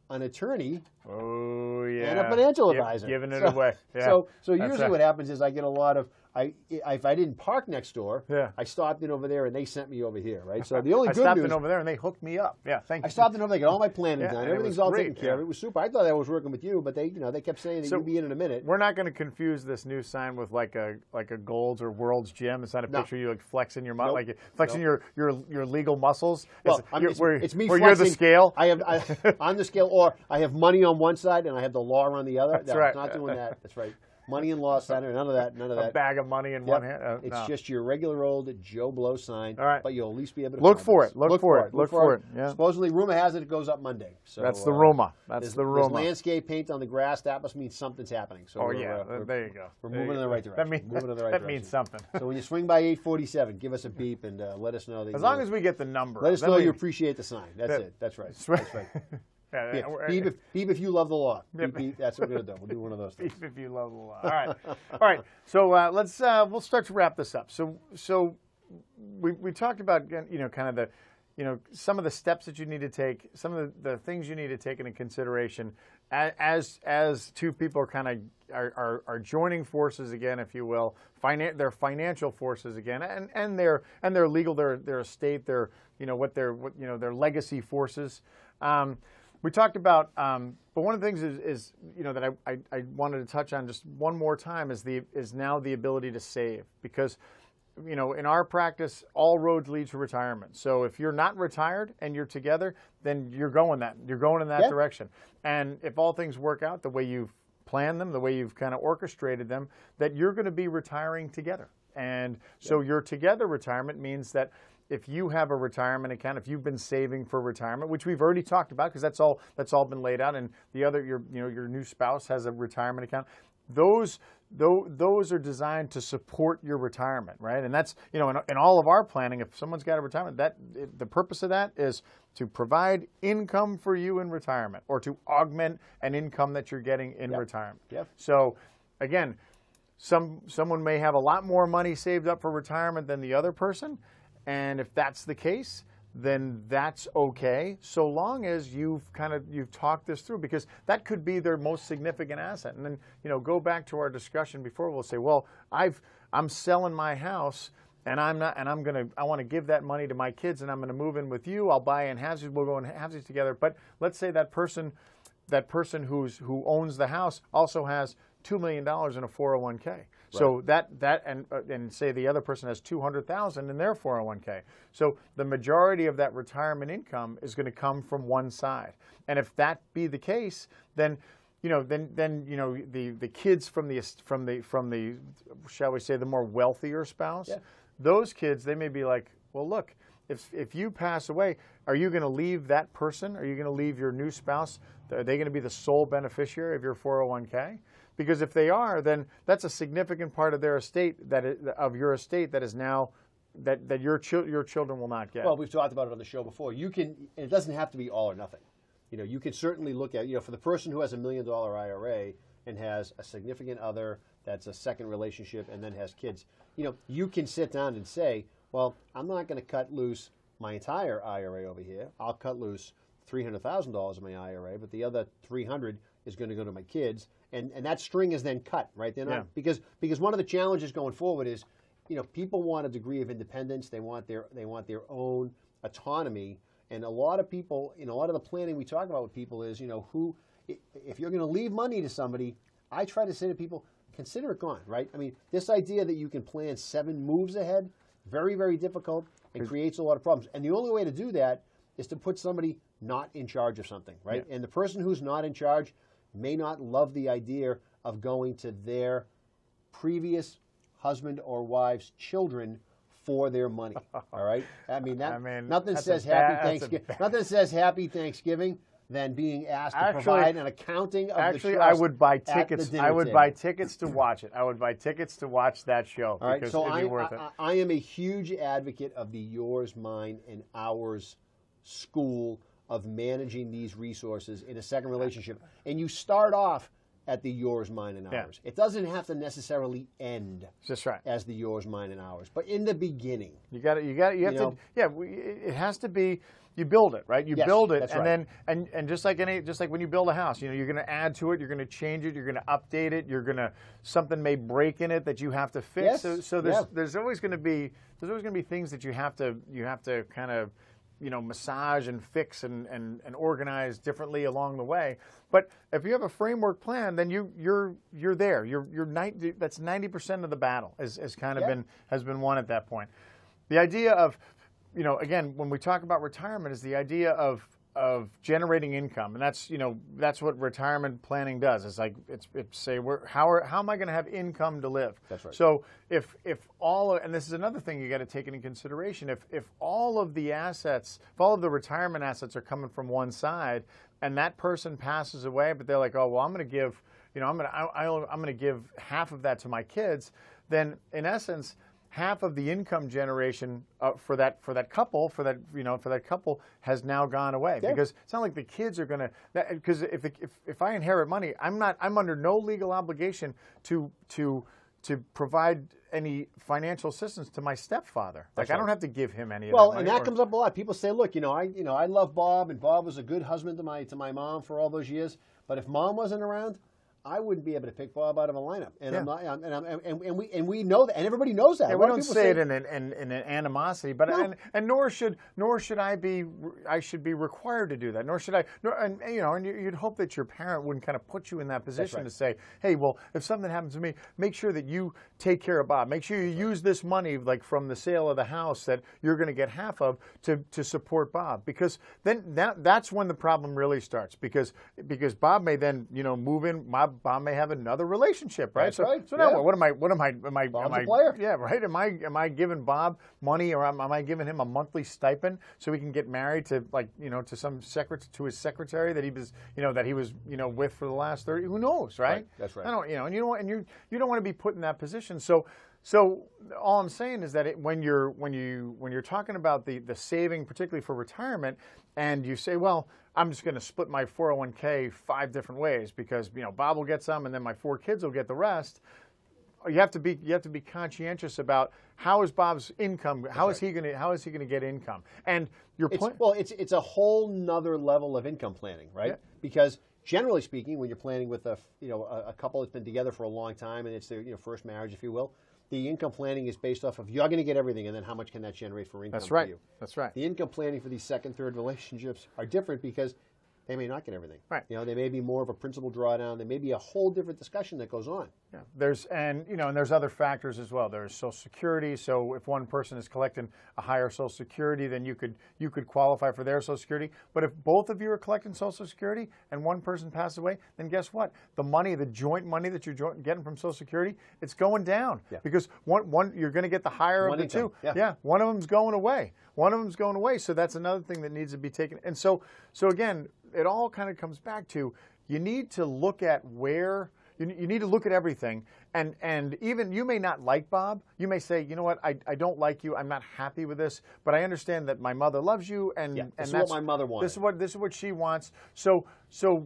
an attorney Oh, yeah. and a financial advisor. Giving it away. Yeah. So That's usually right. what happens is I get a lot of, if I didn't park next door, Yeah. I stopped in over there and they sent me over here, right? So the only I good stopped news, in over there and they hooked me up. Yeah, thank you. I stopped in over there, got all my planning Yeah, done, and it everything's was all great, taken care of. yeah. It was super. I thought I was working with you, but they kept saying that So you'd be in a minute. We're not going to confuse this new sign with like a Gold's or World's Gym. It's not a No. picture of you like flexing your muscle, Nope. like flexing your legal muscles. Well, It's me where you're the flexing. scale. I have on the scale, or I have money on one side and I have the law on the other. That's No, right. Not doing that. That's right. Money and Law Center. None of that. None of A that. bag of money in Yep. one hand. It's No. just your regular old Joe Blow sign. All right. But you'll at least be able to Look find for us. it. Look for it. Look for it. Yeah. Supposedly, rumor has it goes up Monday. So That's the rumor. That's there's- the there's rumor. landscape paint on the grass. That must mean something's happening. So Oh we're, yeah, we're- there you go. We're There moving you in the go. right direction. That means Moving in the right that direction. means something. So when you swing by 847, give us a beep and let us know that. As long as we get the number. let us then know we- you appreciate the sign. That's that- it. That's right. That's right. That's right. Yeah, Yeah. we're- Beep if you love the law. Yeah, Beep, beep. That's what we're gonna do. We'll do one of those things. if you love the law. All right, all right. So we'll start to wrap this up. So we talked about kind of the some of the steps that you need to take, some of the things you need to take into consideration as two people are kind of are joining forces again, if you will, their financial forces again, and their legal, their estate, their their legacy forces. We talked about, but one of the things is that I wanted to touch on just one more time is now the ability to save, because in our practice, all roads lead to retirement. So if you're not retired and you're together, then you're going in that direction. And if all things work out the way you've planned them, the way you've kind of orchestrated them, that you're going to be retiring together. And so your together retirement means that if you have a retirement account, if you've been saving for retirement, which we've already talked about because that's all been laid out, and the other your new spouse has a retirement account, those are designed to support your retirement, right? And that's in all of our planning, if someone's got a retirement, the purpose of that is to provide income for you in retirement, or to augment an income that you're getting in retirement. Yep. So again, someone may have a lot more money saved up for retirement than the other person. And if that's the case, then that's okay, so long as you've talked this through, because that could be their most significant asset. And then go back to our discussion before. We'll say, well, I'm selling my house, and I want to give that money to my kids, and I'm going to move in with you. I'll buy in halvesies. We'll go in halvesies together. But let's say that person who owns the house also has $2 million in a 401k. So and say the other person has $200,000 in their 401k. So the majority of that retirement income is going to come from one side. And if that be the case, then the kids from the shall we say the more wealthier spouse, those kids, they may be like, well, look, if you pass away, are you going to leave that person? Are you going to leave your new spouse? Are they going to be the sole beneficiary of your 401k? Because if they are, then that's a significant part of their estate of your estate that is now that your children will not get. Well, we've talked about it on the show before. You can, and it doesn't have to be all or nothing. You can certainly look at, for the person who has $1 million IRA and has a significant other that's a second relationship and then has kids, you can sit down and say, well, I'm not going to cut loose my entire IRA over here. I'll cut loose $300,000 of my IRA, but the other $300,000 is going to go to my kids, and that string is then cut, right? They're not, because one of the challenges going forward is, people want a degree of independence. They want their own autonomy, and a lot of people, a lot of the planning we talk about with people is, if you're going to leave money to somebody, I try to say to people, consider it gone, right? I mean, this idea that you can plan 7 moves ahead, Very, very difficult and creates a lot of problems. And the only way to do that is to put somebody not in charge of something, right? Yeah. And the person who's not in charge may not love the idea of going to their previous husband or wife's children for their money. All right? I mean, nothing says happy Thanksgiving. Nothing says happy Thanksgiving than being asked to provide an accounting of the trust. I would buy tickets. I would buy table. tickets to watch it. I would buy tickets to watch that show All right, because so it'd be worth it. I am a huge advocate of the yours, mine, and ours school of managing these resources in a second relationship. And you start off at the yours, mine, and ours. It doesn't have to necessarily end That's right. as the yours, mine, and ours. But in the beginning. You have to, it has to be, you build it, right? You build it, that's and right. then, and just like when you build a house, you're going to add to it, you're going to change it, you're going to update it, something may break in it that you have to fix. Yes. So there's always going to be things that you have to kind of, massage and fix and organize differently along the way. But if you have a framework plan, then you're there. That's 90% of the battle has been won at that point. The idea of, again, when we talk about retirement, is the idea of generating income, and that's what retirement planning does. It's like how am I going to have income to live? That's right. So if and this is another thing you got to take into consideration. If all of the retirement assets are coming from one side, and that person passes away, but they're like, oh well, I'm going to give, I'm going to give half of that to my kids, then in essence, half of the income generation for that couple has now gone away, because it's not like the kids are going to, because if I inherit money, I'm under no legal obligation to provide any financial assistance to my stepfather. Like, I don't have to give him any of that money. And that comes up a lot. People say, look, I love Bob, and Bob was a good husband to my mom for all those years, but if Mom wasn't around, I wouldn't be able to pick Bob out of a lineup, and we know that, and everybody knows that. Yeah, we don't say it in an animosity, but No. and nor should I should be required to do that. Nor should I. And you'd hope that your parent wouldn't kind of put you in that position to say, hey, well, if something happens to me, make sure that you take care of Bob. Make sure you use this money, like from the sale of the house that you're going to get half of, to support Bob, because then that's when the problem really starts, because Bob may then move in. Bob may have another relationship, right? That's right. So now Yeah. what am I? Bob's a player. Yeah, right. Am I giving Bob money, or am I giving him a monthly stipend so he can get married to to his secretary that he was with for the last 30? Who knows, right? That's right. I don't you don't want to be put in that position. So all I'm saying is that when you're talking about the saving, particularly for retirement, and you say, well, I'm just going to split my 401k 5 different ways because Bob will get some and then my 4 kids will get the rest. You have to be conscientious about how is Bob's income? How is he going to get income? And your point. It's a whole nother level of income planning, right? Yeah. Because generally speaking, when you're planning with a couple that's been together for a long time and it's their first marriage, if you will, the income planning is based off of you're going to get everything, and then how much can that generate for income for you. That's right. The income planning for these second, third relationships are different because they may not get everything. Right. They may be more of a principal drawdown. There may be a whole different discussion that goes on. Yeah. There's other factors as well. There's Social Security. So if one person is collecting a higher Social Security, then you could qualify for their Social Security. But if both of you are collecting Social Security and one person passes away, then guess what? The joint money that you're getting from Social Security, it's going down. Yeah. Because one you're going to get the higher of the two. Yeah. One of them's going away. So that's another thing that needs to be taken. And so again, it all kind of comes back to, you need to look at where. You need to look at everything, and even you may not like Bob. You may say, you know what, I don't like you. I'm not happy with this, but I understand that my mother loves you, and this is what my mother wants. This is what she wants. So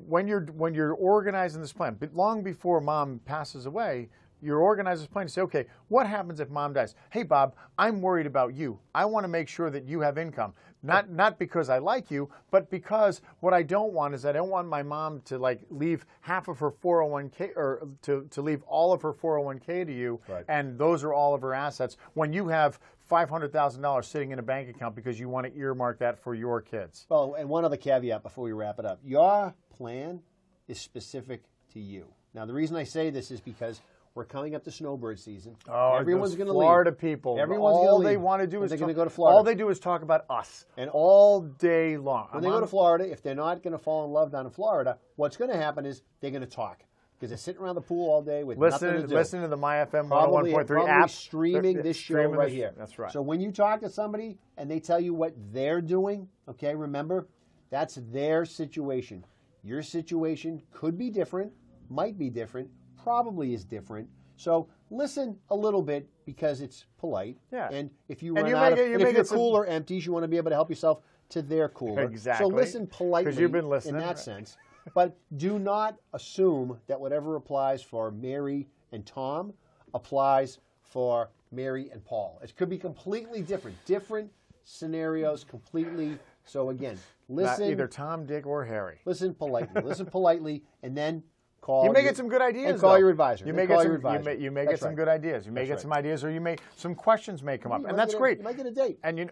when you're organizing this plan, but long before Mom passes away, you're organizing this plan to say, okay, what happens if Mom dies? Hey, Bob, I'm worried about you. I want to make sure that you have income. Not because I like you, but because what I don't want is I don't want my mom to leave half of her 401k or to leave all of her 401k to you, right. And those are all of her assets when you have $500,000 sitting in a bank account because you want to earmark that for your kids. Well, and one other caveat before we wrap it up. Your plan is specific to you. Now, the reason I say this is because we're coming up to snowbird season. Oh, everyone's going to leave. Florida people. Everyone's all going to leave. they want to do is they're talk, going to go to Florida. all they do is talk about us. And all day long. When they go to Florida, if they're not going to fall in love down in Florida, what's going to happen is they're going to talk. Because they're sitting around the pool all day with nothing to do. Listen to the MyFM 101.3 probably app. streaming this show right here. That's right. So when you talk to somebody and they tell you what they're doing, okay, remember, that's their situation. Your situation could be different, might be different, probably is different. So listen a little bit because it's polite. Yeah. And if you run out of, if your cooler empties, you want to be able to help yourself to their cooler. Exactly. So listen politely because you've been listening, in that sense. But do not assume that whatever applies for Mary and Tom applies for Mary and Paul. It could be completely different. Different scenarios completely. So again, listen. Not either Tom, Dick, or Harry. Listen politely. Listen politely, and then call. You may get some good ideas. And call your advisor. You may get some. You may get some good ideas. You may get some ideas, or some questions may come up, and that's great. You might get a date. And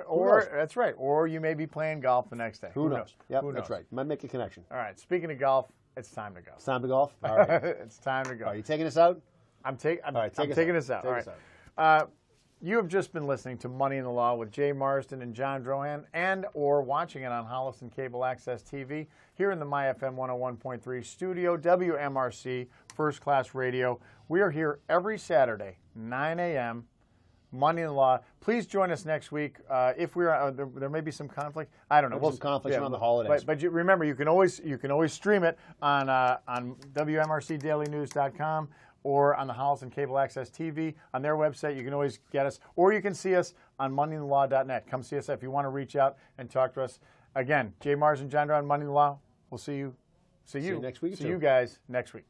or that's right. Or you may be playing golf the next day. Who knows? Yep, Who knows? that's right. You might make a connection. All right. Speaking of golf, it's time to go. It's time to golf. All right. It's time to go. Are you taking us out? I'm taking us out. Take us All right. You have just been listening to Money in the Law with Jay Marsden and John Drohan, and or watching it on Holliston Cable Access TV here in the MyFM 101.3 studio, WMRC First Class Radio. We are here every Saturday, 9 a.m., Money in the Law. Please join us next week. If we're there may be some conflict. I don't know. Some conflicts around the holidays. But remember, you can always stream it on WMRCDailyNews.com or on the Holliston Cable Access TV. On their website, you can always get us, or you can see us on MoneyInTheLaw.net. Come see us if you want to reach out and talk to us. Again, Jay Mars and John on Money in the Law. We'll see you. See you next week. See you guys next week.